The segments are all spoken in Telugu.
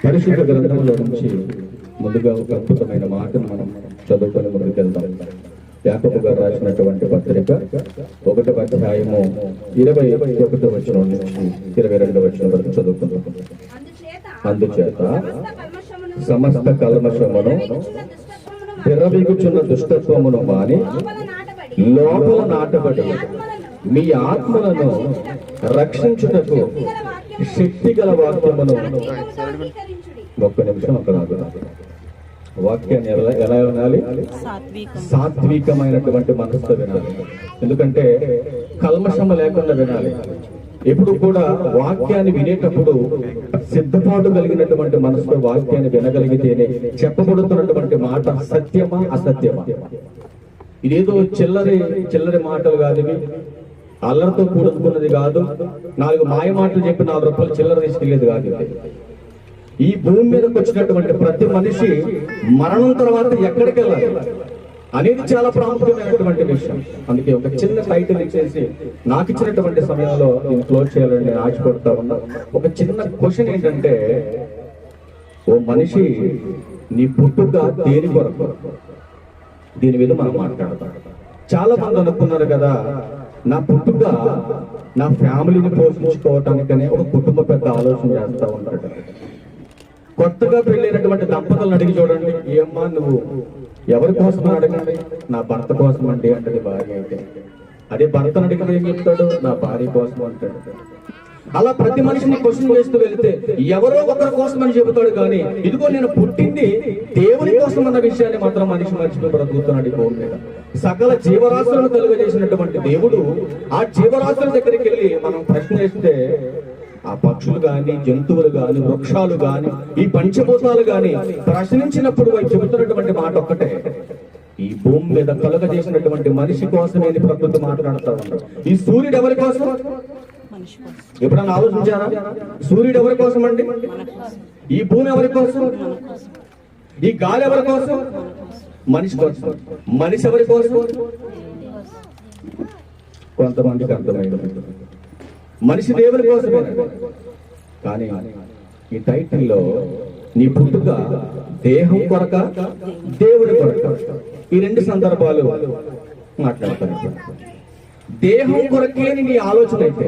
పరిశుద్ధ గ్రంథంలో నుంచి ముందుగా ఒక అద్భుతమైన మాటను మనం చదువుకొని ముందుకెళ్తాం. యాకోబు గారు రాసినటువంటి పత్రిక 1వ అధ్యాయము 21వ వచనం నుంచి 22వ వచనం వరకు చదువుకుందాం. అందుచేత సమస్త కల్మషమును విర్రవీగుచున్న దుష్టత్వమును మాని లోపల నాటబడి మీ ఆత్మలను రక్షించుటకు శక్తి గల వాక్యమును. ఒక్క నిమిషం అక్కడ ఆగుతారు. వాక్యాన్ని ఎలా వినాలి? సాత్వికమైనటువంటి మనసుతో వినాలి. ఎందుకంటే కల్మషము లేకుండా వినాలి. ఎప్పుడు కూడా వాక్యాన్ని వినేటప్పుడు సిద్ధపాటు కలిగినటువంటి మనసుతో వాక్యాన్ని వినగలిగితేనే చెప్పబడుతున్నటువంటి మాట సత్యమా అసత్యమా. ఇదేదో చిల్లరి మాటలు కాదు, ఇవి అల్లరితో కూడుకున్నది కాదు, 4 మాయ మాటలు చెప్పి 4 రూపాయలు చిల్లర తీసుకెళ్లేది కాదు. ఈ భూమి మీదకి వచ్చినటువంటి ప్రతి మనిషి మరణం తర్వాత ఎక్కడికి వెళ్ళాలి అనేది చాలా ప్రాముఖ్యమైనటువంటి విషయం. అందుకే ఒక చిన్న టైటిల్ ఇచ్చేసి నాకు ఇచ్చినటువంటి సమయంలో నేను క్లోజ్ చేయాలని నేను ఆశపడతా ఉన్నా. ఒక చిన్న క్వశ్చన్ ఏంటంటే, ఓ మనిషి నీ పుట్టుక దేని కొరకు? దీని మీద మనం మాట్లాడతాం. చాలా మంది అనుకున్నారు కదా, నా పుట్టుక నా ఫ్యామిలీని పోషించుకోవటానికనే ఒక కుటుంబ పెద్ద ఆలోచన చేస్తా ఉంటాడు. కొత్తగా పెళ్ళైనటువంటి దంపతులను అడిగి చూడండి, ఏమ్మా నువ్వు ఎవరి కోసం అడగండి, నా భర్త కోసం అండి అంటది భార్య. అయితే అదే భర్తను అడిగితే ఏం చెప్తాడు? నా భార్య కోసం అంటాడు. అలా ప్రతి మనిషిని క్వశ్చన్ చేస్తూ వెళితే ఎవరో ఒకరి కోసం అని చెబుతాడు, కానీ ఇదిగో నేను పుట్టింది దేవుని కోసం అన్న విషయాన్ని మాత్రం మనిషి మర్చిపోయి బ్రతుకుతున్నాడు. ఈ భూమి మీద సకల జీవరాశులను కలుగజేసినటువంటి దేవుడు ఆ జీవరాశుల దగ్గరికి వెళ్ళి మనం ప్రశ్న వేస్తే ఆ పక్షులు గాని, జంతువులు గాని, వృక్షాలు గాని, ఈ పంచభూతాలు గాని ప్రశ్నించినప్పుడు అవి చెబుతున్నటువంటి మాట ఒక్కటే, ఈ భూమి మీద కలుగజేసినటువంటి మనిషి కోసమే ప్రకృతి మాట్లాడుతూ ఉంటాడు. ఈ సూర్యుడు ఎవరి కోసం? ఎప్పుడన్నా ఆలోచించారా? సూర్యుడు ఎవరి కోసం అండి? ఈ భూమి ఎవరి కోసం? ఈ గాలి ఎవరి కోసం? మనిషి కోసం. మనిషి ఎవరి కోసం? కొంతమందికి అర్థమైంది, మనిషి దేవుని కోసమే. కానీ ఈ టైటిల్లో నీ పుట్టుక దేహం కొరక, దేవుడి కొరక, ఈ 2 సందర్భాలు మాట్లాడతాను. దేహం కొరకే నీ ఆలోచన అయితే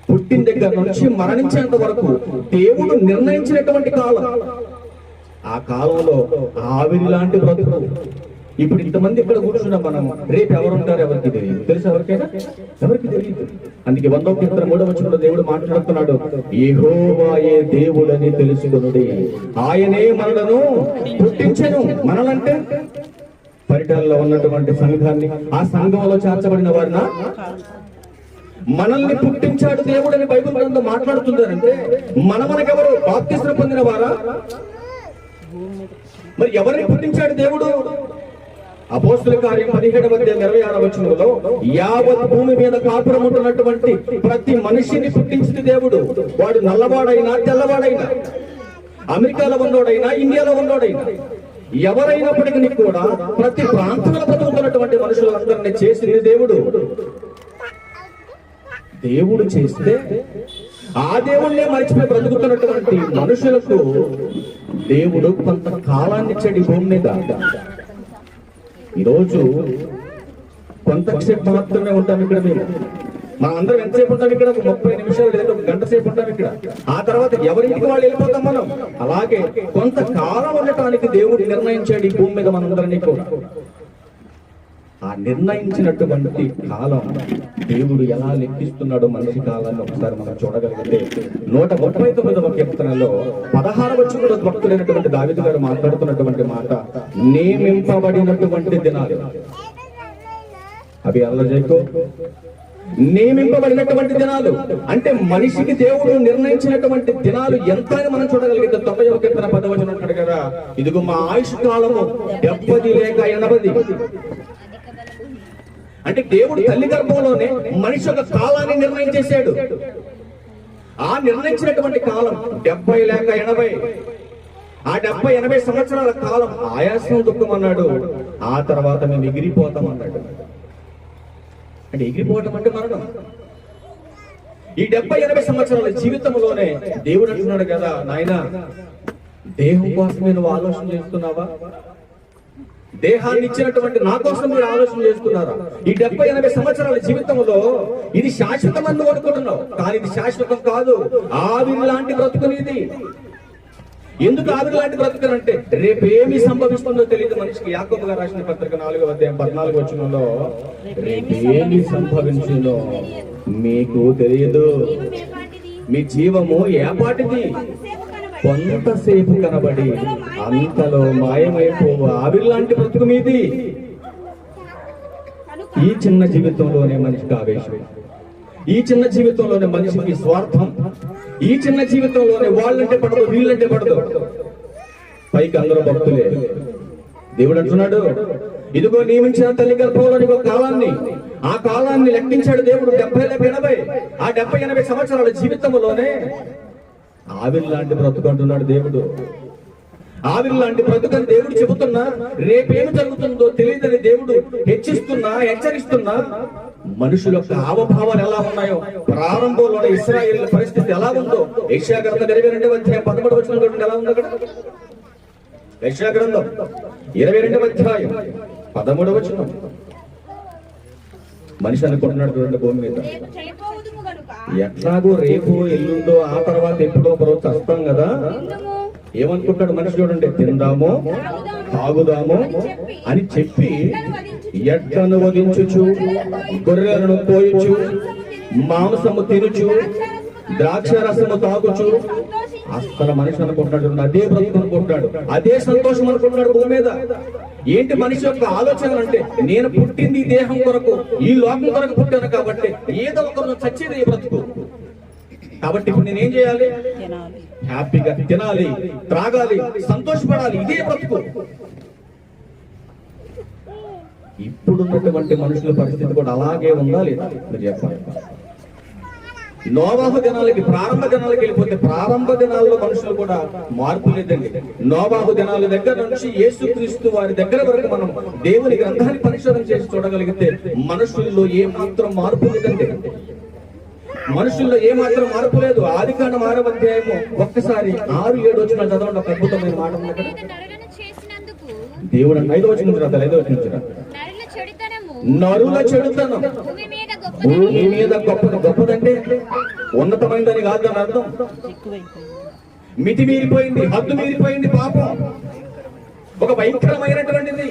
పుట్టిన దగ్గర నుంచి మరణించేంత వరకు దేవుడు నిర్ణయించినటువంటి కాలం, ఆ కాలంలో ఆవిరి లాంటి బ్రతుకు. ఇప్పుడు ఇంతమంది ఇక్కడ కూర్చున్నాం మనం, రేపు ఎవరుంటారు ఎవరికి తెలియదు. తెలుసు ఎవరికైనా? ఎవరికి తెలియదు. అందుకే 1వ కీర్తన 3వ వచనంలో దేవుడు మాట్లాడుతున్నాడు, యెహోవాయే దేవుడని తెలుసుకొనుడి, ఆయనే మనలను పుట్టించెను. మనలంటే పరిటాలలో ఉన్నటువంటి సంఘాన్ని, ఆ సంఘంలో చేర్చబడిన వారిన మనల్ని పుట్టించాడు దేవుడని బైబిల్ గ్రంథం మాట్లాడుతుందంటే మనకెవరు? బాప్తిస్మం పొందిన వారా? మరి ఎవరిని పుట్టించాడు దేవుడు? అపోస్తుల కార్యం 17వ అధ్యాయం 26వ వచనంలో యావత్ భూమి మీద కాపురం ఉంటున్నటువంటి ప్రతి మనిషిని పుట్టించింది దేవుడు. వాడు నల్లవాడైనా తెల్లవాడైనా, అమెరికాలో ఉన్నోడైనా ఇండియాలో ఉన్నోడైనా, ఎవరైనప్పటికీ కూడా ప్రతి ప్రాంతంలో బతుకుతున్నటువంటి మనుషులందరినీ చేసింది దేవుడు. దేవుడు చేస్తే ఆ దేవుణ్ణే మరిచిపోయి బ్రతుకుతున్నటువంటి మనుషులకు దేవుడు కొంత కాలాన్ని ఇచ్చాడు ఈ భూమి మీద. ఈరోజు కొంతసేపు మాత్రమే ఉంటాం ఇక్కడ. మనం అందరం ఎంతసేపు ఉంటాం ఇక్కడ? 30 నిమిషాలు లేదా 1 గంట సేపు ఉంటాం ఇక్కడ. ఆ తర్వాత ఎవరింటికి వాళ్ళు వెళ్ళిపోతాం మనం. అలాగే కొంతకాలం ఉండటానికి దేవుడు నిర్ణయించాడు ఈ భూమి మీద మనందరినీ కూడా. ఆ నిర్ణయించినటువంటి కాలం దేవుడు ఎలా లెక్కిస్తున్నాడో మనిషి కాలాన్ని ఒకసారి మనం చూడగలిగితే 139వ కీర్తనలో 16వ వచనంలో భక్తుడైనటువంటి దావీదు గారు మాట్లాడుతున్నటువంటి మాట, నియమింపబడినటువంటి దినాలు. అవి అల్లజైకో నియమింపబడినటువంటి దినాలు అంటే మనిషికి దేవుడు నిర్ణయించినటువంటి దినాలు ఎంత అని మనం చూడగలిగితే 90వ కీర్తన 10వ వచనం అంటాడు కదా, ఇదిగో మా ఆయుష్ కాలము 70 లేక 80. అంటే దేవుడు తల్లి గర్భంలోనే మనిషి ఒక కాలాన్ని నిర్ణయించేశాడు. ఆ నిర్ణయించినటువంటి కాలం 70 లేక 80. ఆ 70-80 సంవత్సరాల కాలం ఆయాసం దుఃఖమన్నాడు. ఆ తర్వాత మేము ఎగిరిపోతాం అన్నాడు. అంటే ఎగిరిపోవటం అంటే మరణం. ఈ 70-80 సంవత్సరాల జీవితంలోనే దేవుడు అంటున్నాడు కదా, నాయనా దేహం కోసమే నువ్వు ఆలోచన చేస్తున్నావా? దేహాన్ని ఇచ్చినటువంటి నా కోసం మీరు ఆలోచన చేస్తున్నారా? ఈ 70-80 సంవత్సరాల జీవితంలో ఇది శాశ్వతమని నువ్వు అనుకుంటున్నావు, కానీ ఇది శాశ్వతం కాదు. ఆవిరి లాంటి బ్రతుకునేది. ఎందుకు ఆవిరి లాంటి బ్రతుకునంటే రేపేమి సంభవిస్తుందో తెలియదు మనిషికి. యాకోబు గారు రాసిన పత్రిక 4వ అధ్యాయం 14వ వచనంలో రేపేమి సంభవించునో మీకు తెలియదు, మీ జీవము ఏపాటిది, కొంతసేపు కనబడి అంతలో మాయమైపోవు ఆవిరి లాంటి బ్రతుకు మీది. ఈ చిన్న జీవితంలోనే మనిషికి ఆవేశం, ఈ చిన్న జీవితంలోనే మనిషికి స్వార్థం, ఈ చిన్న జీవితంలోనే వాళ్ళంటే పడదు వీళ్ళంటే పడదు. పైకి అందరూ భక్తులే. దేవుడు అంటున్నాడు, ఇదిగో నియమించిన తల్లి గర్భంలోని ఒక కాలాన్ని, ఆ కాలాన్ని లెక్కించాడు దేవుడు 70-80. ఆ 70-80 సంవత్సరాల జీవితంలోనే ఆవిరి లాంటి బ్రతుకు అంటున్నాడు దేవుడు. ఆవిరి లాంటి బ్రతుకని దేవుడు చెబుతున్నా, రేపేమి జరుగుతుందో తెలియదని దేవుడు హెచ్చరిస్తున్నా. మనుషుల యొక్క హావభావాలు ఎలా ఉన్నాయో, ప్రారంభంలోనే ఇశ్రాయేలు పరిస్థితి ఎలా ఉందో యెషయా గ్రంథం 22వ అధ్యాయం 13వ వచనం ఎలా ఉంది అక్కడ. యెషయా గ్రంథం 22వ అధ్యాయం 13వ వచనం. మనిషి అనుకుంటున్నాడు చూడండి, భూమి మీద ఎట్లాగో రేపు ఎల్లుండో ఆ తర్వాత ఎప్పుడో ఒకరోజు చస్తాం కదా, ఏమనుకుంటాడు మనిషి చూడండి, తిందామో తాగుదామో అని చెప్పి ఎడ్లను వధించుచు, గొర్రెలను కోయుచు, మాంసము తినుచు, ద్రాక్ష రసము తాగుచు. అసలు మనిషి అనుకుంటున్నాడు అదే బ్రతుకు అనుకుంటున్నాడు, అదే సంతోషం అనుకుంటున్నాడు భూమి మీద. ఏంటి మనిషి యొక్క ఆలోచన అంటే, నేను పుట్టింది ఈ దేహం కొరకు, ఈ లోకం కొరకు పుట్టాను కాబట్టి ఏదో ఒక చచ్చేది ఈ బ్రతుకు. కాబట్టి ఇప్పుడు నేనేం చేయాలి? హ్యాపీగా తినాలి, త్రాగాలి, సంతోషపడాలి, ఇదే బ్రతుకు. ఇప్పుడున్నటువంటి మనుషుల పరిస్థితి కూడా అలాగే ఉందా లేదా మీరు చెప్పాలి. నోవాహు దినాలకి, ప్రారంభ దినాలకి వెళ్ళిపోతే ప్రారంభ దినాల్లో మనుషులు కూడా మార్పు లేదండి. నోవాహు దినాల దగ్గర నుంచి యేసుక్రీస్తు వారి దగ్గర వరకు మనం దేవుని గ్రంథాన్ని పరిశోధన చేసి చూడగలిగితే మనుషుల్లో ఏ మాత్రం మార్పు లేదండి. మనుషుల్లో ఏ మాత్రం మార్పు లేదు. ఆదికాండం 6వ అధ్యాయము ఒక్కసారి 6-7 వచనాలు చదవండి. ఒక అద్భుతమైన మాట ఉంది అక్కడ. దేవుడు 5వ వచనం నుంచి 5వ వచనం నుంచి నరుల చెడుతనం భూమి మీద గొప్పదంటే ఉన్నతమైనదని కాదు అని అర్థం. మితి మీరిపోయింది, హద్దు మీరిపోయింది పాపం, ఒక భయంకరమైనటువంటిది.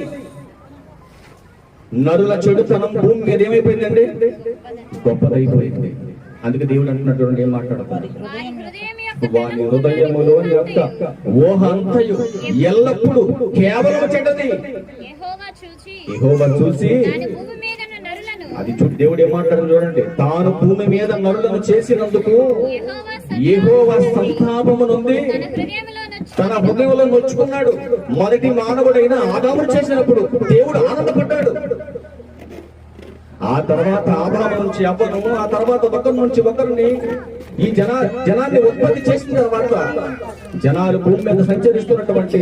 నరుల చెడుతనం భూమి మీద ఏమైపోయిందండి? గొప్పదైపోయింది. అందుకే దేవుడు అంటున్నటువంటి ఏం మాట్లాడుతున్నాడు, వారి హృదయములోని యొక్క ఊహ అంతయు ఎల్లప్పుడూ కేవలం చెడ్డది. యెహోవా చూసి అది దేవుడు ఏం మాట్లాడు చూడండి, తాను భూమి మీద నరులను చేసినందుకు యెహోవా సంతాపము నుండి తన హృదయంలో నొచ్చుకున్నాడు. మొదటి మానవుడైన ఆదాము చేసినప్పుడు దేవుడు ఆనందపడ్డాడు. ఆ తర్వాత ఆదాము నుంచి అవ్వను, ఆ తర్వాత ఒకరి నుంచి ఒకరిని ఈ జనాన్ని ఉత్పత్తి చేసిన తర్వాత జనాలు భూమి మీద సంచరిస్తున్నటువంటి,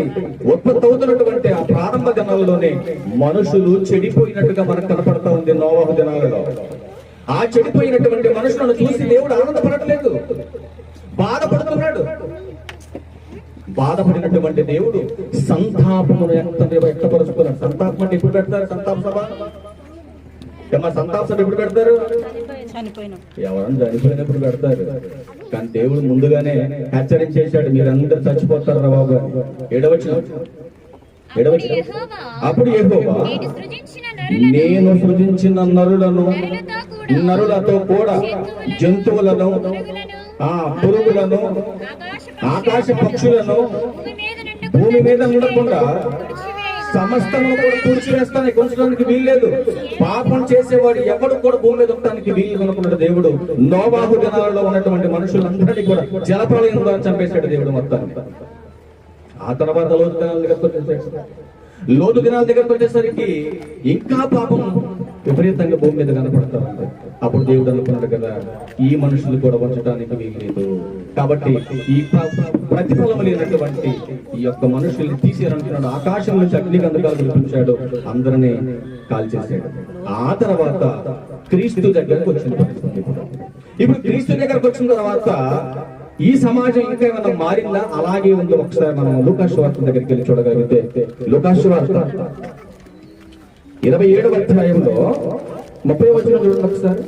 ఉత్పత్తి అవుతున్నటువంటి ఆ ప్రారంభ దినాలలోనే మనుషులు చెడిపోయినట్టుగా మనకు కనపడతా ఉంది. నోవాహు దినాలలో ఆ చెడిపోయినటువంటి మనుషులను చూసి దేవుడు ఆనందపడట్లేదు, బాధపడుతున్నాడు. బాధపడినటువంటి దేవుడు సంతాపమును వ్యక్తపరుచుకున్నాడు. సంతాపం అంటే ఎప్పుడు పెడతారు? సంతాప సభ సంతాప సభ ఎప్పుడు పెడతారు? ఎవరన్నా చనిపోయినప్పుడు పెడతారు. కానీ దేవుడు ముందుగానే హెచ్చరించేశాడు, మీరందరూ చచ్చిపోతారు రా బాబు. ఏడవచ్చు అప్పుడు యెహోవా నేను సృజించిన నరులతో కూడా జంతువులను, పురుగులను, ఆకాశ పక్షులను భూమి మీద ఉండకుండా సమస్తము కూడా తుడిచివేస్తానికి ఉంచడానికి వీల్లేదు. పాపం చేసేవాడు ఎవడు కూడా భూమి మీద ఉండడానికి వీలు అనుకున్నాడు దేవుడు. నోవాహు దినాలలో ఉన్నటువంటి మనుషులందరినీ కూడా జలప్రలయం ద్వారా చంపేశాడు దేవుడు మొత్తాన్ని. ఆ తర్వాత లోతు దినాల దగ్గరకు వచ్చేసరికి ఇంకా పాపం విపరీతంగా భూమి మీద కనపడతా ఉంది. అప్పుడు దేవుడు అనుకున్నాడు కదా, ఈ మనుషులు కూడా ఉంచడానికి వీల్లేదు, కాబట్టి ఈ ప్రతిఫలం లేనటువంటి ఈ యొక్క మనుషుల్ని తీసేయాలనుకున్నాడు. ఆకాశం నుంచి అగ్నిగంధకాలు కురిపించాడు, అందరినీ కాల్చేసాడు. ఆ తర్వాత క్రీస్తు దగ్గరకు వచ్చిన పరిస్థితి. ఇప్పుడు క్రీస్తు దగ్గరకు వచ్చిన తర్వాత ఈ సమాజం ఇంకా ఏమైనా మారిందా, అలాగే ఉంది? ఒకసారి మనం లూకాసు వార్త దగ్గరికి వెళ్ళి చూడగలిగితే, లూకాసు వార్త 27వ అధ్యాయంలో 30వ వచనం చూడండి ఒకసారి.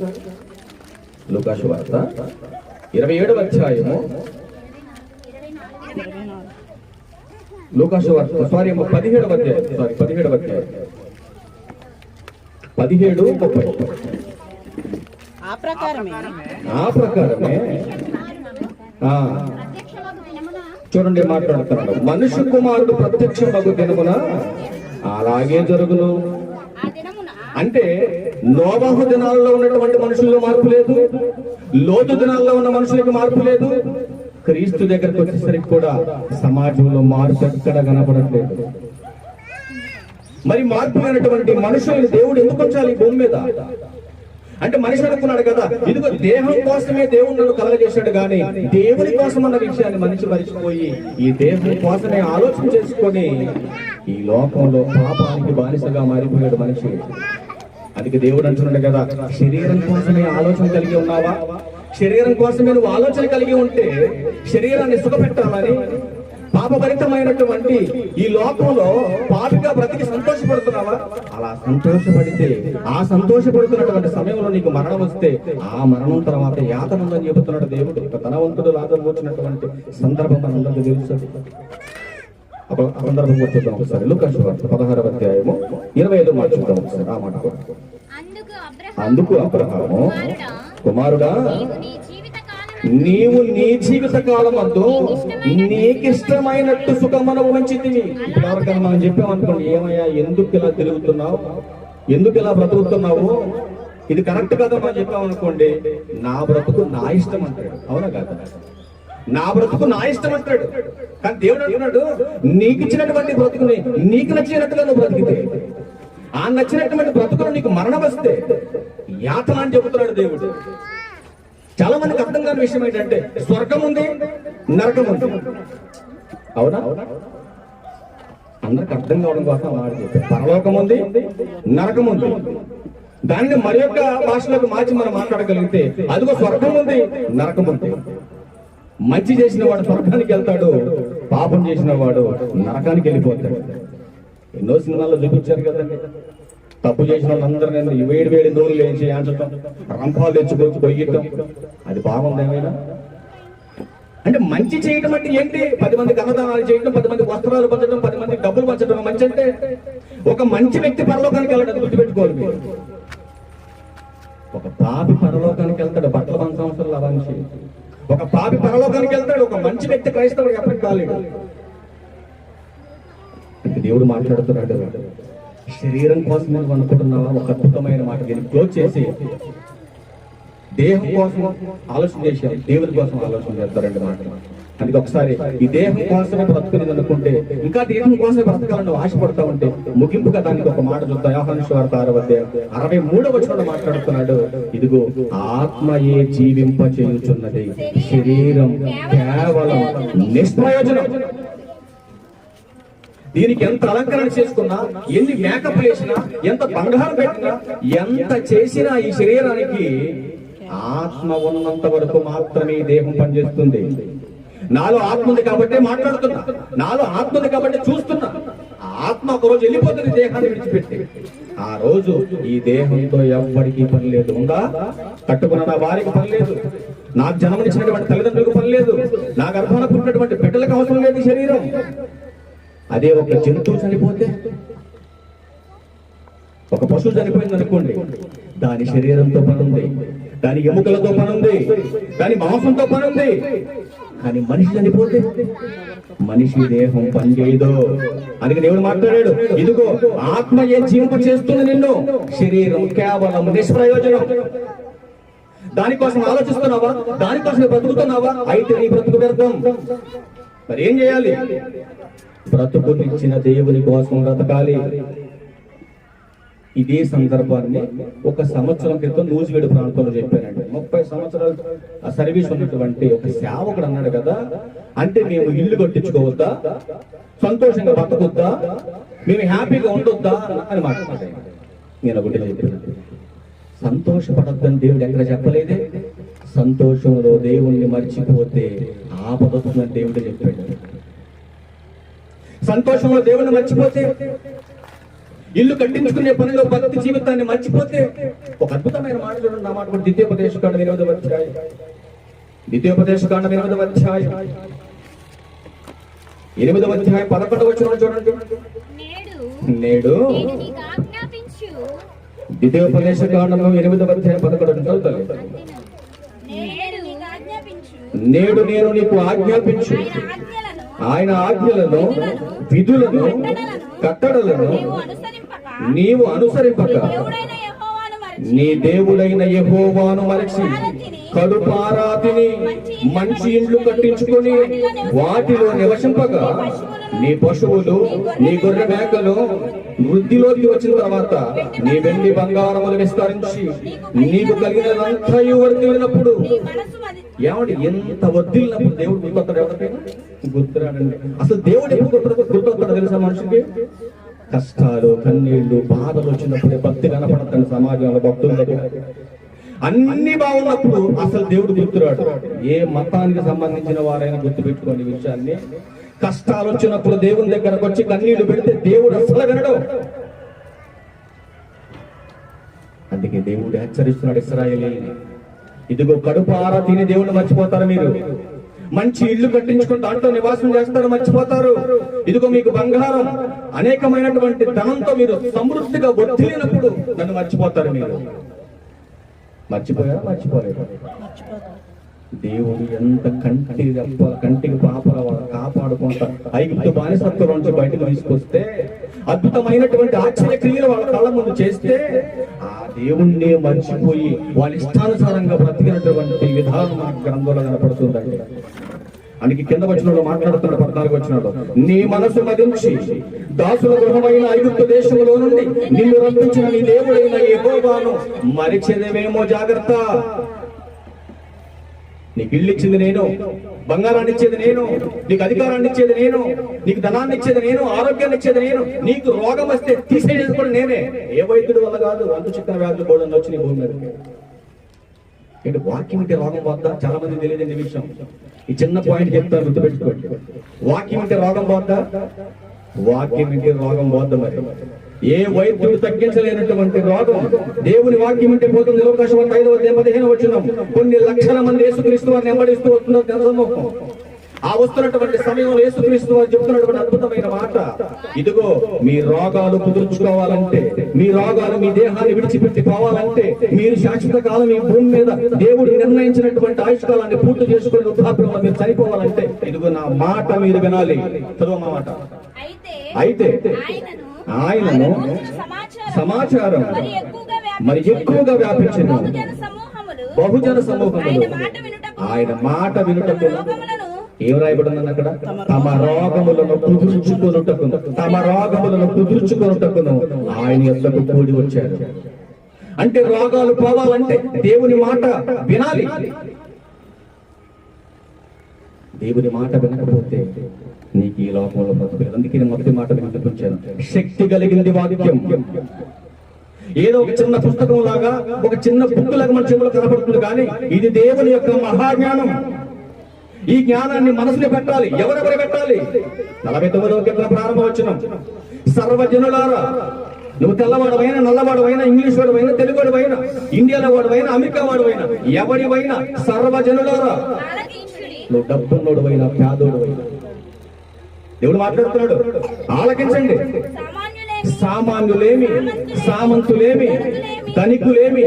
లూకాసు వార్త 27వ అధ్యాయము, లూకాసు వార్త 17వ అధ్యాయం 17వ అధ్యాయం 17:30. ఆ ప్రకారమే చూడండి మాట్లాడుతున్నాడు. మనుష్య కుమారుడు ప్రత్యక్షమగు దినమున అలాగే జరుగును. అంటే నోవహు దినాల్లో ఉన్నటువంటి మనుషుల్లో మార్పు లేదు, లోతు దినాల్లో ఉన్న మనుషులకు మార్పు లేదు. క్రీస్తు దగ్గరకు వచ్చేసరికి కూడా సమాజంలో మార్పు ఎక్కడ కనపడట్లేదు. మరి మార్పు లేనటువంటి మనుషుల్ని దేవుడు ఎందుకు ఉంచాలి ఈ భూమి మీద? అంటే మనిషి అనుకున్నాడు కదా, ఇదిగో దేహం కోసమే దేవుడు కలగజేశాడు, కానీ దేవుని కోసం అన్న విషయాన్ని మనిషి మరిచిపోయి ఈ దేహం కోసమే ఆలోచన చేసుకొని ఈ లోకంలో పాపానికి బానిసగా మారిపోయాడు మనిషి. అందుకే దేవుడు అంటున్నాడు కదా, శరీరం కోసమే ఆలోచన కలిగి ఉన్నావా? శరీరం కోసమే నువ్వు ఆలోచన కలిగి ఉంటే శరీరాన్ని సుఖపెట్టాలని పాపభరితమైనటువంటి ఈ లోకంలో పాపిగా బ్రతికి సంతోషపడుతున్నావా? అలా సంతోషపడితే ఆ సంతోషపడుతున్నటువంటి సమయంలో నీకు మరణం వస్తే ఆ మరణం తర్వాత యాతన ఉందని చెబుతున్నాడు దేవుడు. ఒక ధనవంతుడు లాజరు వచ్చినటువంటి సందర్భం మనందరికీ తెలుస్తుంది. ఒక సందర్భం చూద్దాం ఒకసారి. లూకాసు వార్త 16వ అధ్యాయము 25వ మాట చూద్దాం ఒకసారి. ఆ మాట, అందుకు అబ్రహాము, కుమారుడా, నీవు నీ జీవిత కాలం అందు నీకిష్టమైనట్టు సుఖమనవు మంచిది. ఇప్పుడు ఎవరికైనా మనం చెప్పామనుకోండి, ఏమయ్యా ఎందుకు ఇలా తిరుగుతున్నావు, ఎందుకు ఇలా బ్రతుకుతున్నావు, ఇది కరెక్ట్ కదా మనం చెప్పామనుకోండి, నా బ్రతుకు నా ఇష్టం అంటాడు. అవునా కాదా? నా బ్రతుకు నా ఇష్టం అంటాడు. కానీ దేవుడు అంటున్నాడు, నీకు ఇచ్చినటువంటి బ్రతుకుని నీకు నచ్చినట్టుగా నువ్వు బ్రతికితే, ఆ నచ్చినటువంటి బ్రతుకును నీకు మరణం వస్తే యాతన అని చెబుతున్నాడు దేవుడు. చాలా మందికి అర్థం కాని విషయం ఏంటంటే, స్వర్గం ఉంది, నరకం ఉంది. అవునా? అందరికి అర్థం కావడం కోసం మాట చెప్పారు. పరలోకం ఉంది, నరకం ఉంది. దానిని మరి యొక్క భాషలోకి మార్చి మనం మాట్లాడగలిగితే, అదిగో స్వర్గం ఉంది, నరకం ఉంది. మంచి చేసిన వాడు స్వర్గానికి వెళ్తాడు, పాపం చేసిన వాడు నరకానికి వెళ్ళిపోతాడు. ఎన్నో సినిమాల్లో చూపించారు కదండి. తప్పు చేసిన వాళ్ళందరూ వేడి వేడి నూనెలు వేసి ఆంచటం, రంపాలు తెచ్చుకొచ్చి కొయ్యటం, అది బాగుంది ఏమైనా? అంటే మంచి చేయటం అంటే ఏంటి? 10 మందికి అన్నదానాలు చేయటం, 10 మందికి వస్త్రాలు పంచడం, 10 మందికి డబ్బులు పంచడం మంచి అంటే? ఒక మంచి వ్యక్తి పరలోకానికి వెళ్ళడం గుర్తుపెట్టుకోవాలి మీరు. ఒక పాపి పరలోకానికి వెళ్తాడు, బట్టల 100 సంవత్సరాలు అవాంచి. ఒక పాపి పరలోకానికి వెళ్తాడు, ఒక మంచి వ్యక్తి క్రైస్తవుడు ఎప్పటికి కాలేడు. దేవుడు మాట్లాడుతున్నాడు, శరీరం కోసం నువ్వు అనుకుంటున్నావా? ఒక అద్భుతమైన మాట దీన్ని క్లోజ్ చేసి, దేహం కోసం ఆలోచన చేశారు, దేవుని కోసం ఆలోచన చేస్తారండి మాట. అందుకే ఒకసారి ఈ దేహం కోసమే బ్రతుకుని అనుకుంటే, ఇంకా దేహం కోసమే బ్రతకాలని ఆశపడతా ఉంటే, ముగింపుగా దానికి ఒక మాట చూద్దాం. యోహాను సువార్త 6వ అధ్యాయం 63వ వచనంలో మాట్లాడుతున్నాడు, ఇదిగో ఆత్మయే జీవింప చేయుచున్నది, శరీరం కేవలం నిష్ప్రయోజనం. దీనికి ఎంత అలంకరణ చేసుకున్నా, ఎన్ని మేకప్ వేసినా, ఎంత బంగారం పెట్టినా, ఎంత చేసినా ఈ శరీరానికి ఆత్మ ఉన్నంత వరకు మాత్రమే ఈ దేహం పనిచేస్తుంది. నాలో ఆత్మ ఉంది కాబట్టి మాట్లాడుతున్నా, నాలో ఆత్మ ఉంది కాబట్టి చూస్తున్నా. ఆత్మ ఒక రోజు వెళ్ళిపోతుంది దేహాన్ని విడిచిపెట్టి. ఆ రోజు ఈ దేహంతో ఎవ్వడికి పని లేదు. ఉందా? కట్టుకున్న నా భార్యకి పని లేదు, నాకు జన్మనిచ్చినటువంటి తల్లిదండ్రులకు పని లేదు, నా గర్భాన పుట్టినటువంటి బిడ్డలకు అవసరం లేదు ఈ శరీరం. అదే ఒక జంతువు చనిపోతే, ఒక పశువు చనిపోయింది అనుకోండి, దాని శరీరంతో పని ఉంది, దాని ఎముకలతో పని ఉంది, దాని మాంసంతో పని ఉంది. కానీ మనిషి చనిపోతే మనిషి దేహం పనిచేయదు. అందుకే దేవుడు మాట్లాడాడు, ఇదిగో ఆత్మ ఏం జీవింప చేస్తుంది నిన్ను, శరీరం కేవలం నిష్ప్రయోజనం. దానికోసం ఆలోచిస్తున్నావా? దానికోసం బ్రతుకుతున్నావా? అయితే నీ బ్రతుకు వ్యర్థం. మరి ఏం చేయాలి? బ్రతుకునిచ్చిన దేవుని కోసం బ్రతకాలి. ఇదే సందర్భాన్ని 1 సంవత్సరం క్రితం నూజివేడు ప్రాంతంలో చెప్పానండి. 30 సంవత్సరాలు ఆ సర్వీస్ ఉన్నటువంటి ఒక సేవకుడు అన్నాడు కదా, అంటే మేము ఇల్లు కట్టించుకోవద్దా, సంతోషంగా బతకొద్దా, మేము హ్యాపీగా ఉండొద్దా అని మాట్లాడాను. నేను ఒకటి చెప్పాను, సంతోషపడద్దని దేవుడు ఎక్కడ చెప్పలేదే. సంతోషంలో దేవుణ్ణి మర్చిపోతే ఆపదొస్తుందని దేవుడు చెప్పాడు. సంతోషంలో దేవుణ్ణి మర్చిపోతే, ఇల్లు కట్టించుకునే పనిలో భక్తి జీవితాన్ని మర్చిపోతే, ఒక అద్భుతమైన మాట చూడండి. ఆ మాట కూడా ద్వితీయోపదేశకాండం 8వ అధ్యాయం, ద్వితీయోపదేశకాండం 8వ అధ్యాయం 8వ అధ్యాయం 11వ వచనం చూడండి. నేడు ద్వితీయోపదేశకాండంలో 8వ అధ్యాయం 11వ చదువుతాను. నేడు నేను నీకు ఆజ్ఞాపించు ఆయన ఆజ్ఞలను, విధులను, కట్టడలను నీవు అనుసరింపక నీ దేవుడైన యెహోవాను మరచి కడుపారా తిని మంచి ఇండ్లు కట్టించుకొని వాటిలో నివసింపగా నీ పశువులు, నీ గొర్రె మేకలు వృద్ధిలోకి వచ్చిన తర్వాత నీ వెండి బంగారములు విస్తరించి నీకు కలిగినంతా వర్ధిల్లినప్పుడు, ఏమండి ఎంత వర్ధిల్లినప్పుడు దేవుడు గుర్తొస్తాడు? ఎవరికైనా గుర్తురాడండి. అసలు దేవుడు ఎప్పుడు గుర్తొస్తాడో తెలుసా మనిషికి? కష్టాలు, కన్నీళ్లు, బాధలు వచ్చినప్పుడే భక్తి కనపడతాడు సమాజంలో. భక్తుల దగ్గర అన్ని బాగున్నప్పుడు అసలు దేవుడు గుర్తురాడు. ఏ మతానికి సంబంధించిన వారైనా గుర్తుపెట్టుకోండి విషయాన్ని. కష్టాలు వచ్చినప్పుడు దేవుని దగ్గరకు వచ్చి కన్నీళ్లు పెడితే దేవుడు అసలు వినడు. అందుకే దేవుడు హెచ్చరిస్తున్నాడు ఇశ్రాయేలీయుల్ని, ఇదిగో కడుపారా తిని దేవుణ్ణి మర్చిపోతారు మీరు. మంచి ఇల్లు కట్టించుకుని దాంట్లో నివాసం చేస్తారు, మర్చిపోతారు. ఇదిగో మీకు బంగారం, అనేకమైనటువంటి ధనంతో మీరు సమృద్ధిగా వర్ధిల్లినప్పుడు నన్ను మర్చిపోతారు మీరు. మర్చిపోయారా? మర్చిపోలేదు. దేవుడు ఎంత కంటికి పాపల కాపాడుకుంటా ఐగుప్తు బానిసత్వం నుంచి బయటకు తీసుకొస్తే, అద్భుతమైనటువంటి ఆశ్చర్య క్రియలు వాళ్ళ కళ్ళ ముందు చేస్తే, ఆ దేవుణ్ణి మర్చిపోయి వాళ్ళ ఇష్టానుసారంగా బ్రతికినటువంటి విధానం మనకు గ్రంథంలో కనపడుతుందండి. అందుకే కింద వచనంలో మాట్లాడుతున్న 14వ వచనంలో, నీ మనసు మదించి దాసుల గృహమైన ఐగుప్తు దేశంలో నుండి నిన్ను రప్పించిన నీ దేవుడైన యెహోవాను మరిచెదవేమో జాగ్రత్త. నీకు ఇల్లు ఇచ్చింది నేను, బంగారాన్ని ఇచ్చేది నేను, నీకు అధికారాన్ని ఇచ్చేది నేను, నీకు ధనాన్ని ఇచ్చేది నేను, ఆరోగ్యాన్ని ఇచ్చేది నేను. నీకు రోగం వస్తే తీసేది కూడా నేనే. ఏ వైద్యుడు వల్ల కాదు, అంతు చిక్కన వ్యాధులు కూడా వచ్చి నీ భూమి మీద. ఏంటి వాక్యం అంటే రోగం పోద్దా? చాలా మంది తెలియదండి విషయం. ఈ చిన్న పాయింట్ చెప్తాను, గుర్తుపెట్టుకోండి. వాక్యం అంటే రోగం పోద్దా? వాక్యం అంటే రోగం పోద్దా? మరి ఏ వైద్యుడు తగ్గించలేనటువంటి రోగం దేవుని వాక్యం అంటే పోతుంది. లోకాసు 5వ అధ్యాయం 15వ వచనం, కొన్ని లక్షల మంది యేసుక్రీస్తు వారిని వెంబడిస్తూ వస్తున్నారు జనసమూహం. ఆ వస్తున్నటువంటి సమయంలో యేసుక్రీస్తు వారు చెప్తున్నటువంటి అద్భుతమైన మాట, ఇదిగో మీ రోగాలు కుదుర్చుకోవాలంటే, మీ రోగాలు మీ దేహాన్ని విడిచిపెట్టి పోవాలంటే, మీరు శాశ్వత కాలం ఈ భూమి మీద దేవుడు నిర్ణయించినటువంటి ఆయుష్కాలాన్ని పూర్తి చేసుకుని వృద్ధాప్యంలో మీరు చనిపోవాలంటే, ఇదిగో నా మాట మీరు వినాలి. చదువు మా మాట. అయితే ఆయనను సమాచారం మరి ఎక్కువగా వ్యాపించిన బహుజన సమూహములు ఆయన మాట వినుటకు ఏం రాయబడిందని అక్కడ? తమ రోగములను కుదుర్చుకొనుటకును ఆయన యొద్దకు కూడి వచ్చారు. అంటే రోగాలు పోవాలంటే దేవుని మాట వినాలి. దేవుని మాట వినకపోతే నీకు ఈ లోకంలో బ్రతుకులేదు. అందుకే నేను మొదటి మాట వినిపించాను, శక్తి కలిగింది వాక్యం. ఏదో ఒక చిన్న పుస్తకం లాగా, ఒక చిన్న బుక్ లాగా మన చెవులో కనపడుతుంది, కానీ ఇది దేవుని యొక్క మహాజ్ఞానం. ఈ జ్ఞానాన్ని మనసులో పెట్టాలి. ఎవరెవరు పెట్టాలి? 49వ కీర్తన ప్రారంభ వచనం, సర్వజనులారా, నువ్వు తెల్లవాడవైనా, నల్లవాడవైనా, ఇంగ్లీష్ వాడవైనా, తెలుగు వాడవైనా, ఇండియాలో వాడవైనా, అమెరికా వాడవైనా, ఎవరివైనా, సర్వజనులారా, నువ్వు డబ్బున్నోడువైనా, పేదోడువైనా, దేవుడు మాట్లాడుతున్నాడు, ఆలకించండి. సామాన్యులేమి, సామంతులేమి, ధనికులేమి,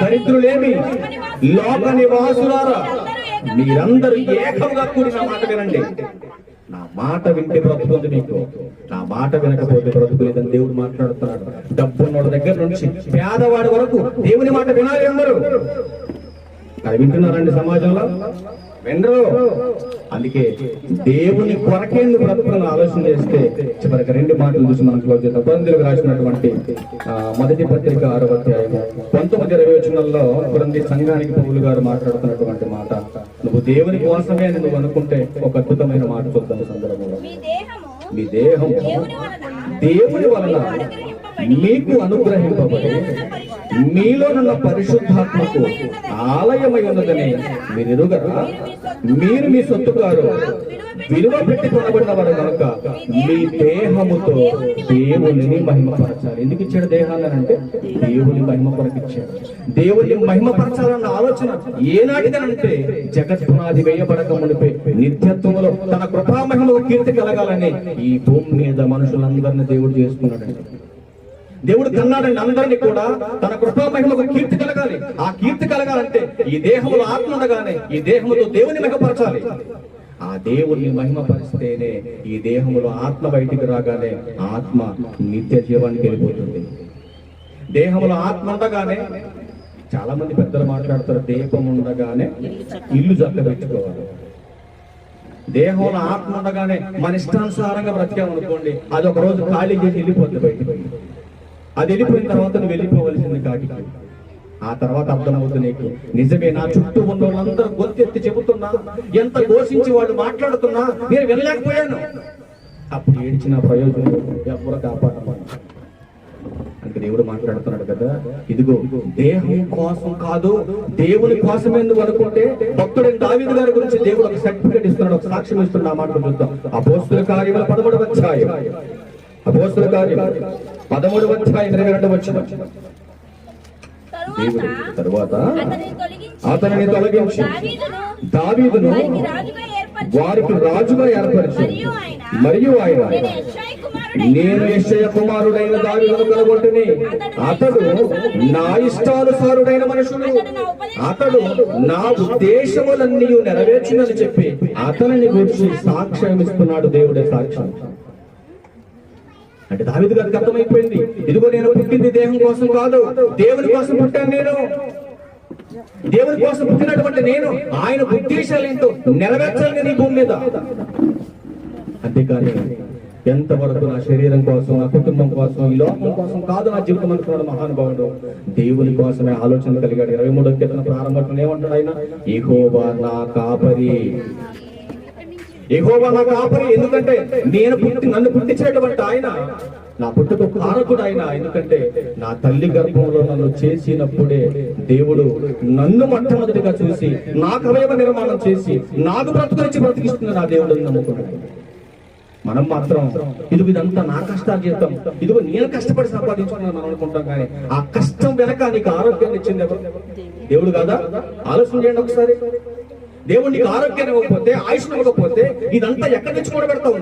దరిద్రులేమి, లోక నివాసులారా, మీరందరూ ఏకంగా కూడి నా మాట వినండి. నా మాట వింటే బ్రతుకుంది మీకు, నా మాట వినకపోతే బ్రతుకులేదని దేవుడు మాట్లాడుతున్నాడు. డబ్బున్నోడి దగ్గర నుంచి పేదవాడి వరకు దేవుని మాట వినాలి అందరూ. అది వింటున్నారండి సమాజంలో? వినరు. అందుకే దేవుని కొరకే నువ్వు బ్రతుకులను ఆలోచన చేస్తే, చివరికి 2 మాటలు చూసి మనం క్లోజ్ చేద్దాం. కొరింథీయులకు రాసినటువంటి మొదటి పత్రిక 6వ అధ్యాయం 19-20 వచనాల్లో కొరింథీ సంఘానికి పౌలు గారు మాట్లాడుతున్నటువంటి మాట, నువ్వు దేవుని కోసమే అని నువ్వు అనుకుంటే ఒక అద్భుతమైన మాట చూద్దాం ఈ సందర్భంలో. మీ దేహం దేవుని వలన మీకు అనుగ్రహింపబడి మీలోనున్న పరిశుద్ధాత్మకు ఆలయమై ఉన్నదని మీరు ఎరుగరా? మీరు మీ సొత్తు కారు, విలువ పెట్టి కొనబడిన వారు కనుక మీ దేహముతో దేవుని మహిమపరచాలి. ఎందుకు ఇచ్చాడు దేహాన్ని అంటే దేవుని మహిమ కొరకు ఇచ్చాడు. దేవుని మహిమపరచాలన్న ఆలోచన ఏనాటిదనంటే జగత్పునాది వేయబడక మునిపే నిత్యత్వంలో తన కృపా మహిమకు కీర్తి కలగాలని ఈ భూమి మీద మనుషులందరినీ దేవుడు చేసుకున్నాడండి. దేవుడు కన్నాడండి అందరినీ కూడా తన కృపా మహిమకు కీర్తి కలగాలి. ఆ కీర్తి కలగాలంటే ఈ దేహంలో ఆత్మ ఉండగానే ఈ దేహముతో దేవుని మహిమపరచాలి. ఆ దేవుణ్ణి మహిమపరిస్తేనే ఈ దేహంలో ఆత్మ బయటికి రాగానే ఆత్మ నిత్య జీవానికి వెళ్ళిపోతుంది. దేహంలో ఆత్మ ఉండగానే చాలా మంది పెద్దలు మాట్లాడతారు, దీపం ఉండగానే ఇల్లు చక్కబెట్టుకోవాలి. దేహంలో ఆత్మ ఉండగానే మన ఇష్టానుసారంగా బ్రతికామనుకోండి, అది ఒక రోజు ఖాళీ చేసి వెళ్ళిపోతుంది బయటికి. అది వెళ్ళిపోయిన తర్వాత నువ్వు వెళ్ళిపోవలసింది కాకి. ఆ తర్వాత అర్థమవుతుంది నీకు, నిజమే నా చుట్టూ ఉన్న వాళ్ళందరూ గొంతెత్తి చెబుతున్నా, ఎంత ఘోషించి వాళ్ళు మాట్లాడుతున్నా నేను వెళ్ళలేకపోయాను. అప్పుడు ఏడ్చిన ప్రయోజనం ఎవరు కాపాడమని. అంటే దేవుడు మాట్లాడుతున్నాడు కదా, ఇదిగో దేహం కోసం కాదు దేవుని కోసం ఎందుకు అనుకుంటే భక్తుడైన దావీదు గారి గురించి దేవుడు ఒక సర్టిఫికేట్ ఇస్తున్నాడు, ఒక సాక్ష్యం ఇస్తున్నాడు. ఆ మాట చూద్దాం. అపోస్తుల కార్యములు 13వ అధ్యాయం, అపోస్తుల కార్యములు 13వ అధ్యాయం 22వ వచనం. తరువాత అతనిని తొలగించి దావీదును వారికి రాజుగా ఏర్పరిచి, మరియు ఆయన నేను యెషయా కుమారుడైన దావీదును కనుగొంటిని, అతడు నా ఇష్టానుసారుడైన మనుషుడు, అతడు నా ఉద్దేశములన్నీ నెరవేర్చునని చెప్పి అతనిని గురించి సాక్ష్యం ఇస్తున్నాడు. దేవుడే సాక్ష్యం. అంటే దావీదు గారికి అర్థమైపోయింది, ఇదిగో నేను పుట్టింది దేహం కోసం కాదు, దేవుని కోసం పుట్టాను. నేను దేవుని కోసం పుట్టినటువంటి నేను ఆయన ఉద్దేశాలు ఏంటో నెరవేర్చాలి నేను ఈ భూమి మీద. అంతేకాని ఎంతవరకు నా శరీరం కోసం, నా కుటుంబం కోసం, ఈ లోకం కోసం కాదు నా జీవితం అనుకున్నాడు మహానుభావుడు. దేవుని కోసమే ఆలోచన కలిగాడు. 23వ కీర్తన ప్రారంభంలో ఏమంటాడు ఆయన? యెహోవా నా కాపరి, యెహోవా నా కాపరి. ఎందుకంటే నన్ను పుట్టించినటువంటి ఆయన, నా పుట్టుకు కారకుడు ఆయన. ఎందుకంటే నా తల్లి గర్భంలో నన్ను చేసినప్పుడే దేవుడు నన్ను మొట్టమొదటిగా చూసి నాకు అవయవ నిర్మాణం చేసి నాకు బ్రతుకునిచ్చి బ్రతికిస్తున్న నా దేవుడు నమ్ముకున్నాడు. మనం మాత్రం ఇదంతా నా కష్టార్జితం, ఇదిగో నేను కష్టపడి సంపాదించుకున్నాను మనం అనుకుంటాం. కానీ ఆ కష్టం వెనక నీకు ఆరోగ్యాన్ని ఇచ్చింది ఎవరు? దేవుడు కాదా? ఆలోచన చేయండి ఒకసారి. దేవుడు నీకు ఆరోగ్యాన్ని ఇవ్వకపోతే, ఆయుష్ ఇవ్వకపోతే ఇదంతా ఎక్కడి నుంచి కూడా పెడతావు?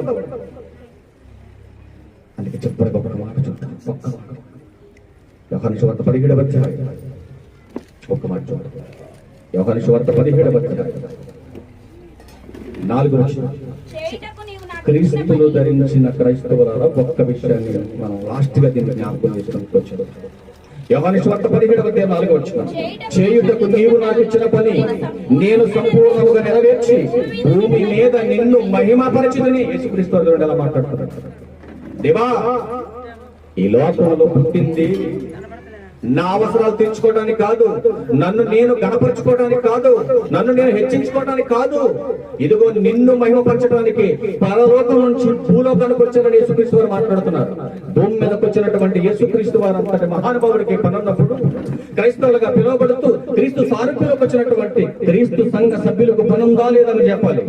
అందుకే చెప్పారు ఒక మాట చూద్దాం, ఒక్క మాట. యోహాను సువార్త 17వ అధ్యాయం ఒక్క మాట చూద్దాం. యోహాను సువార్త 17వ అధ్యాయం 4వ వచనం. క్రీస్తును ధరించిన క్రైస్తవులారా, ఒక్క విషయాన్ని మనం లాస్ట్ గా దీన్ని జ్ఞాపకం చేసుకోవడానికి వచ్చాం. యోహాను సువార్త 17వ అధ్యాయం 4వ వచనం. చేయుటకు నీవు నాకు ఇచ్చిన పని నేను సంపూర్ణముగా నెరవేర్చి భూమి మీద నిన్ను మహిమపరచుదని యేసుక్రీస్తు ఎలా మాట్లాడుతున్నాడు. దేవా, ఈ లోకంలో పుట్టింది నా అవసరాలు తీర్చుకోవడానికి కాదు, నన్ను నేను గణపరచుకోవడానికి కాదు, నన్ను నేను హెచ్చించుకోవడానికి కాదు, ఇదిగో నిన్ను మహిమపరచడానికి పరలోకం నుంచి భూలోకానికి వచ్చారని యేసుక్రీస్తు వారు మాట్లాడుతున్నారు. భూమి మీదకి వచ్చినటువంటి యేసుక్రీస్తు వారు అంతటి మహానుభావుడికి పనున్నప్పుడు క్రైస్తవులుగా పిలువబడుతూ క్రీస్తు సారూప్యంలోకి వచ్చినటువంటి క్రీస్తు సంఘ సభ్యులకు పని ఉందా లేదని చెప్పాలి.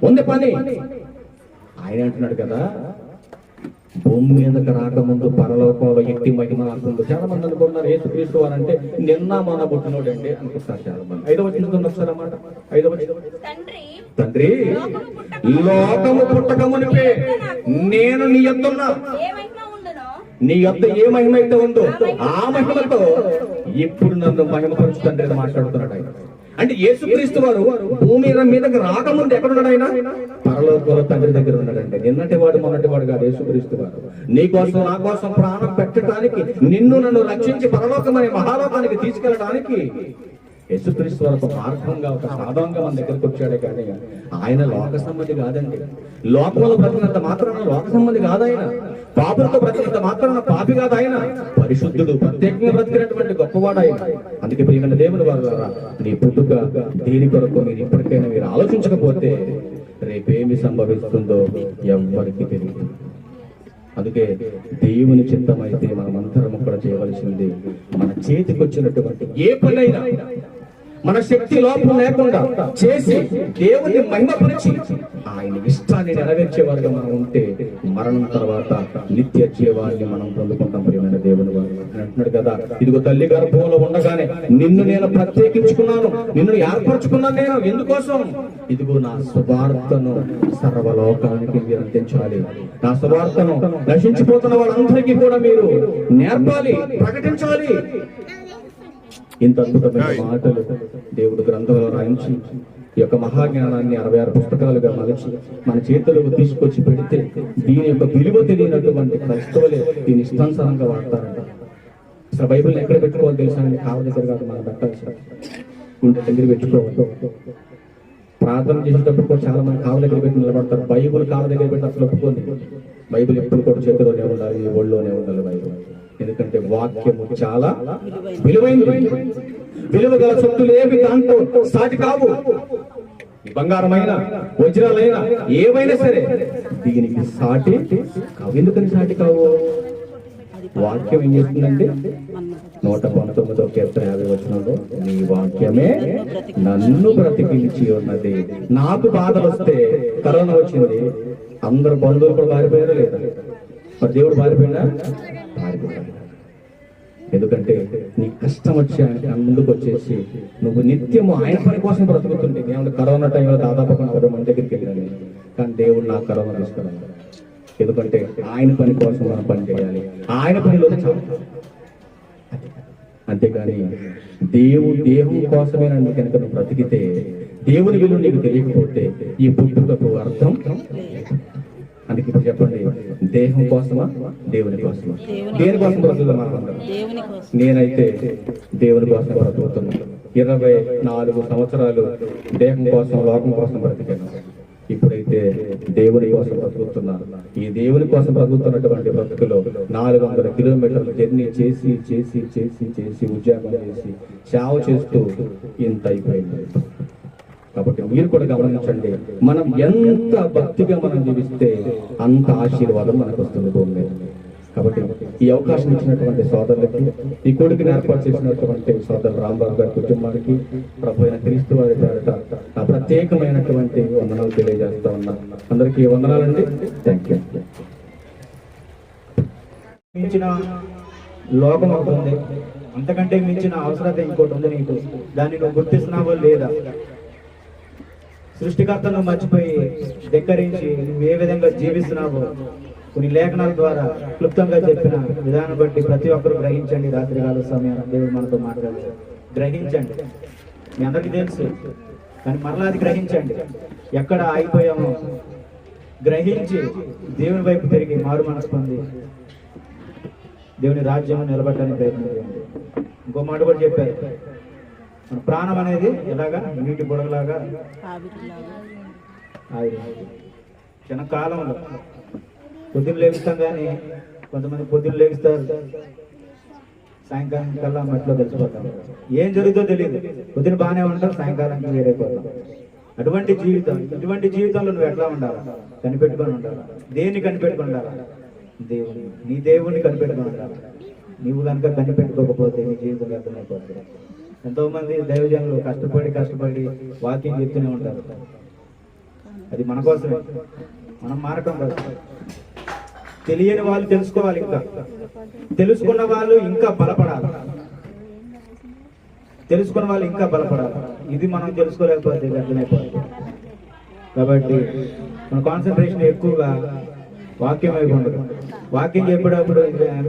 ఉంది పని. ఆయన అంటున్నాడు కదా, భూమి మీదకి రాకముందు పరలోకంలో ఎట్టి మహిమ నాకుంది. చాలా మంది అనుకుంటున్నారు యేసుక్రీస్తు వారు అంటే నిన్న మన పుట్టినోడు అండి అనుకుంటారు చాలా మంది. 5వ వచనం ఒకసారి అన్నమాట. 5వ వచనం. తండ్రి, లోకము పుట్టక మునిపే నేను నీ యొద్దన్నా, నీ యొద్ద ఏ మహిమ అయితే ఉందో ఆ మహిమతో ఇప్పుడు నన్ను మహిమపరచు తండ్రి అని మాట్లాడుతున్నాడు ఆయన. అంటే యేసుక్రీస్తు వారు భూమి మీదకి రాకముందు ఎక్కడున్నాడు ఆయన? పరలోకంలో తండ్రి దగ్గర ఉన్నాడంటే. నిన్నటి వాడు మొన్నటి వాడు కాదు యేసుక్రీస్తు వారు. నీ కోసం నా కోసం ప్రాణం పెట్టడానికి, నిన్ను నన్ను రక్షించి పరలోకం అనే మహాలోకానికి తీసుకెళ్ళడానికి యేసుక్రీస్తు వారు ఒక మార్గంగా, ఒక సాధనంగా మన దగ్గరకు వచ్చాడే. కానీ ఆయన లోక సంబంధి కాదండి. లోకంలో బ్రతికినంత మాత్రాన లోక సంబంధి కాదు ఆయన. పాపులతో బ్రతికినంత మాత్రాన పాపి కాదు ఆయన. పరిశుద్ధుడు, ప్రత్యేకంగా బ్రతికినటువంటి గొప్పవాడు ఆయన. అందుకే ప్రియమైన దేవుని వారు, నీ పుట్టుక దేని కొరకు మీరు ఇప్పటికైనా మీరు ఆలోచించకపోతే రేపేమి సంభవిస్తుందో ఎవ్వరికి తెలియదు. అందుకే దేవుని చిత్తం అయితే మనమందరం కూడా చేయవలసింది మన చేతికి వచ్చినటువంటి ఏ పనైనా మన శక్తి లోపం లేకుండా చేసి దేవుని మహిమపరిచి ఆయన ఇష్టాన్ని నెరవేర్చేవారుగా మనం ఉంటే మరణం తర్వాత నిత్య జీవాన్ని మనం పొందుకుంటాం. ప్రియమైన దేవుని వారు అంటున్నాడు కదా, ఇదిగో తల్లి గర్భంలో ఉండగానే నిన్ను నేను ప్రత్యేకించుకున్నాను, నిన్ను ఏర్పరచుకున్నాను. నేను ఎందుకోసం? ఇదిగో నా సువార్తను సర్వలోకానికి మీరు అందించాలి. నా సువార్తను నశించిపోతున్న వాళ్ళందరికీ కూడా మీరు నేర్పాలి, ప్రకటించాలి. ఇంత అద్భుతమైన మాటలు దేవుడు గ్రంథంలో రాయించి ఈ యొక్క మహాజ్ఞానాన్ని 66 పుస్తకాలుగా మలచి మన చేతులకు తీసుకొచ్చి పెడితే దీని యొక్క విలువ తెలియనటువంటి క్రైస్తవులే దీని ఇష్టానుసారంగా వాడతారంట. అసలు బైబిల్ని ఎక్కడ పెట్టుకోవాలి తెలుసా అండి? కాళ్ళ దగ్గర కాదు మనం పెట్టాల్సి, గుండె దగ్గర పెట్టుకోవాలి. ప్రార్థన చేసేటప్పుడు కూడా చాలా మంది కాళ్ళ దగ్గర పెట్టి నిలబడతారు. బైబిల్ కాళ్ళ దగ్గర పెట్టి అసలు ఒప్పుకోండి. బైబిల్ ఎప్పుడు కూడా చేతిలోనే ఉండాలి, ఒళ్ళోనే ఉండాలి బైబిల్. ఎందుకంటే వాక్యము చాలా విలువైనది. విలువ గల సొత్తులు ఏవి దాంట్లో సాటి కావు. బంగారమైన వజ్రాలైనా ఏవైనా సరే దీనికి సాటి కావు. ఎందుకని సాటి కావు? వాక్యం ఏం చేస్తుందంటే 119వ కీర్తన 50వ వచనంలో, నీ వాక్యమే నన్ను బ్రతికించి ఉన్నది. నాకు బాధలు వస్తే, కరోనా వచ్చింది, అందరు బంధువులు కూడా పారిపోయారా లేదా? మరి దేవుడు పారిపోయినా పారిపోయాడు. ఎందుకంటే నీ కష్టం వచ్చి ఆయన ముందుకు వచ్చేసి నువ్వు నిత్యము ఆయన పని కోసం బ్రతుకుతుంది. నేను కరోనా టైంలో దాదాపు 10 మంది దగ్గరికి వెళ్ళాను, కానీ దేవుడు నాకు కరోనా తీసుకున్నాను. ఎందుకంటే ఆయన పని కోసం మనం పని చేయాలి, ఆయన పనిలో అంతేగాని దేహం కోసమే నన్ను కనుక నువ్వు బ్రతికితే, దేవుని విలువ నీకు తెలియకపోతే ఈ పుట్టుకకు అర్థం. అందుకే ఇప్పుడు చెప్పండి, దేహం కోసమా దేవుని కోసమా? దేని కోసం బ్రతుకుతాం మనం? నేనైతే దేవుని కోసం బ్రతుకుతున్నాను. 24 సంవత్సరాలు దేహం కోసం, లోకం కోసం బ్రతికాను. ఇప్పుడైతే దేవుని కోసం బ్రతుకుతున్నాను. ఈ దేవుని కోసం బ్రతుకుతున్నటువంటి బ్రతుకులో 400 కిలోమీటర్లు జర్నీ చేసి చేసి చేసి చేసి ఉద్యోగం చేసి సేవ చేస్తూ ఇంత అయిపోయింది. కాబట్టి మీరు కూడా గమనించండి, మనం ఎంత భక్తిగా మనం జీవిస్తే అంత ఆశీర్వాదం మనకు వస్తుంది భూమి మీద. కాబట్టి ఈ అవకాశం ఇచ్చినటువంటి సోదరులకి, ఈ కొడుకుని ఏర్పాటు చేసినటువంటి సోదరు రాంబాబు గారి కుటుంబానికి ప్రభు అయిన క్రీస్తు వారి పేరిట ఆ ప్రత్యేకమైనటువంటి వందనాలు తెలియజేస్తా ఉన్నా. అందరికీ వందనాలండి. Thank you. మించిన లోకం అవుతుంది, అంతకంటే మించిన అవసరత ఇంకోటి ఉంది నీకు. దాన్ని నువ్వు గుర్తిస్తున్నావో లేదా? సృష్టికర్తను మర్చిపోయి ధిక్కరించి నువ్వు ఏ విధంగా జీవిస్తున్నావో కొన్ని లేఖనాల ద్వారా క్లుప్తంగా చెప్పిన విధానం బట్టి ప్రతి ఒక్కరూ గ్రహించండి. రాత్రికాల సమయం దేవుడు మనతో మాట్లాడారు. గ్రహించండి. మీ అందరికీ తెలుసు, కానీ మరలా అది గ్రహించండి. ఎక్కడ ఆగిపోయామో గ్రహించి దేవుని వైపు తిరిగి మారు మనసు పొంది దేవుని రాజ్యం నిలబడడానికి ప్రయత్నం చేయండి. ఇంకో మాట కూడా చెప్పారు, మన ప్రాణం అనేది ఎలాగా నీటి బుడగలాగా చిన్న కాలంలో పొద్దున్న లేగుస్తాం, కానీ కొంతమంది పొద్దున్న లేగుస్తారు, సాయంకాలం కల్లా మట్టిలో తెలిసిపోతాం. ఏం జరుగుతుందో తెలియదు. పొద్దున బాగానే ఉంటాం, సాయంకాలానికి వేరైపోతాం. అటువంటి జీవితం, ఇటువంటి జీవితంలో నువ్వు ఎట్లా ఉండాలా? కనిపెట్టుకొని ఉండాలా. దేన్ని కనిపెట్టుకొని ఉండాలా? దేవుని, నీ దేవుణ్ణి కనిపెట్టుకొని ఉండాలి. నీవు కనుక కనిపెట్టుకోకపోతే నీ జీవితం అర్థమైపోతుంది. ఎంతో మంది దైవజనులు కష్టపడి వాకింగ్ చెప్తూనే ఉంటారు. అది మన కోసమే, మనం మారటం కోసం. తెలియని వాళ్ళు తెలుసుకోవాలి, ఇంకా తెలుసుకున్న వాళ్ళు ఇంకా బలపడాలి. తెలుసుకున్న వాళ్ళు ఇంకా బలపడాలి. ఇది మనం తెలుసుకోలేకపోతే అర్థమైపోతుంది. కాబట్టి మన కాన్సన్ట్రేషన్ ఎక్కువగా వాక్యం వైపు ఉండదు. వాక్యం చెప్పేటప్పుడు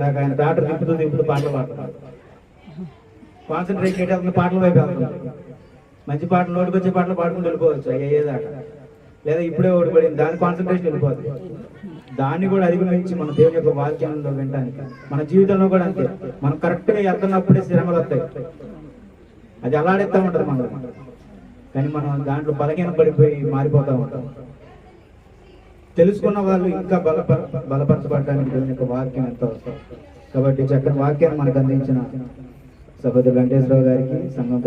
నాకు ఆయన డాక్టర్ తిప్పుతూ పాటలు పాడతారు. కాన్సన్ట్రేషన్ ఏంటంటే పాటల వైపు వెళ్తుంది. మంచి పాటలు, నోటికి వచ్చే పాటలు పాడుకుంటూ వెళ్ళిపోవచ్చు అయ్యేదాకా. లేదా ఇప్పుడే ఓడిపడింది, దాని కాన్సన్ట్రేషన్ వెళ్ళిపోతుంది. దాన్ని కూడా అధిగమించి మన దేవుని యొక్క వాక్యంలో వినడానికి మన జీవితంలో కూడా అంతే. మనం కరెక్ట్గా వెళ్తున్నప్పుడే శ్రమలు వస్తాయి, అది అలాడేస్తూ ఉంటుంది మనం. కానీ మనం దాంట్లో బలహీన పడిపోయి మారిపోతూ ఉంటాం. తెలుసుకున్న వాళ్ళు ఇంకా బలపరచబడడానికి దేవుని యొక్క వాక్యం ఎంతో అవసరం. కాబట్టి చక్కని వాక్యాన్ని మనకు అందించిన సహోదరు వెంకటేశ్వరరావు గారికి సంఘం